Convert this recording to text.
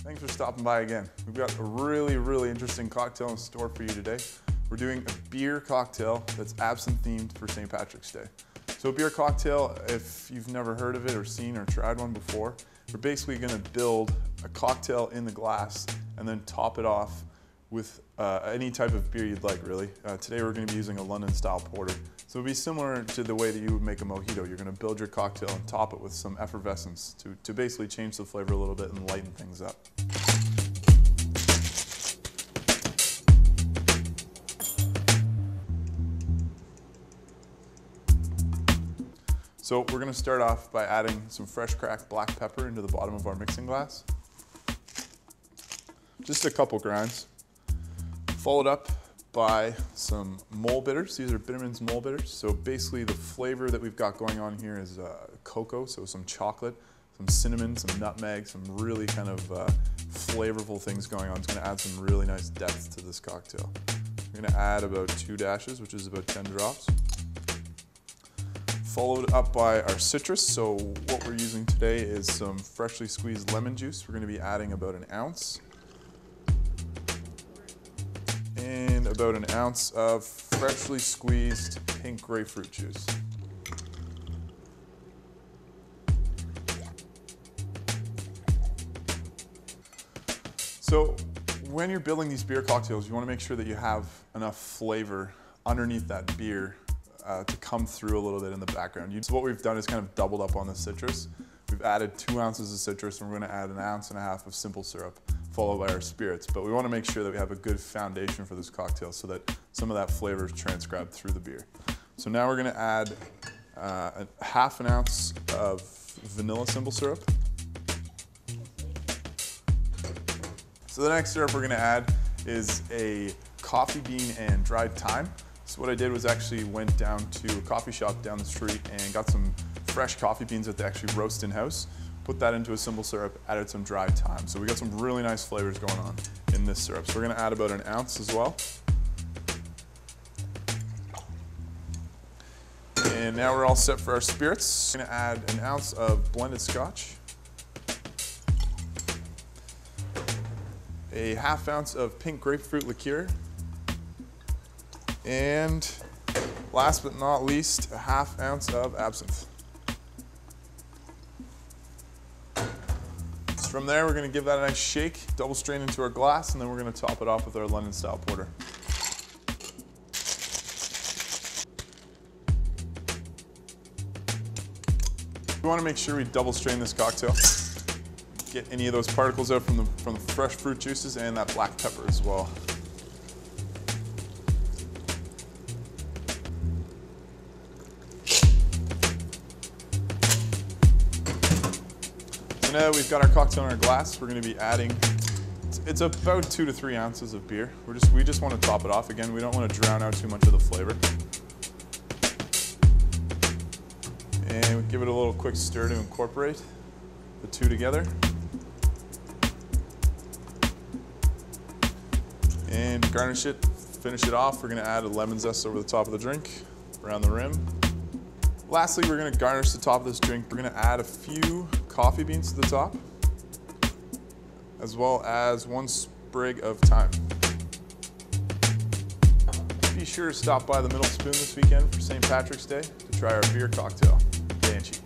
Thanks for stopping by again. We've got a really interesting cocktail in store for you today. We're doing a beer cocktail that's absinthe themed for St. Patrick's Day. So a beer cocktail, if you've never heard of it or seen or tried one before, we're basically going to build a cocktail in the glass and then top it off with any type of beer you'd like, really. Today we're going to be using a London style porter. So it'll be similar to the way that you would make a mojito. You're going to build your cocktail and top it with some effervescence to basically change the flavor a little bit and lighten things up. So we're going to start off by adding some fresh cracked black pepper into the bottom of our mixing glass. Just a couple grinds. Followed up by some mole bitters. These are Bitterman's mole bitters. So basically the flavor that we've got going on here is cocoa, so some chocolate, some cinnamon, some nutmeg, some really kind of flavorful things going on. It's going to add some really nice depth to this cocktail. We're going to add about 2 dashes, which is about 10 drops. Followed up by our citrus. So what we're using today is some freshly squeezed lemon juice. We're going to be adding about 1 ounce. And about 1 ounce of freshly squeezed pink grapefruit juice. So when you're building these beer cocktails, you want to make sure that you have enough flavor underneath that beer to come through a little bit in the background. So what we've done is kind of doubled up on the citrus. We've added 2 ounces of citrus and we're going to add 1.5 ounces of simple syrup, followed by our spirits. But we want to make sure that we have a good foundation for this cocktail so that some of that flavor is transcribed through the beer. So now we're going to add 1/2 ounce of vanilla simple syrup. So the next syrup we're going to add is a coffee bean and dried thyme. So what I did was actually went down to a coffee shop down the street and got some fresh coffee beans that they actually roast in-house, put that into a simple syrup, added some dried thyme. So we got some really nice flavors going on in this syrup. So we're going to add about 1 ounce as well. And now we're all set for our spirits. We're going to add 1 ounce of blended scotch, 1/2 ounce of pink grapefruit liqueur, and last but not least, 1/2 ounce of absinthe. So from there, we're going to give that a nice shake, double strain into our glass, and then we're going to top it off with our London style porter. We want to make sure we double strain this cocktail. Get any of those particles out from the fresh fruit juices and that black pepper as well. So now that we've got our cocktail in our glass, we're going to be adding, it's about 2 to 3 ounces of beer. We just want to top it off. Again, we don't want to drown out too much of the flavor. And we give it a little quick stir to incorporate the two together. And to garnish it, finish it off, we're going to add a lemon zest over the top of the drink, around the rim. Lastly, we're going to garnish the top of this drink. We're going to add a few coffee beans to the top, as well as 1 sprig of thyme. Be sure to stop by the Middle Spoon this weekend for St. Patrick's Day to try our beer cocktail, Banshee.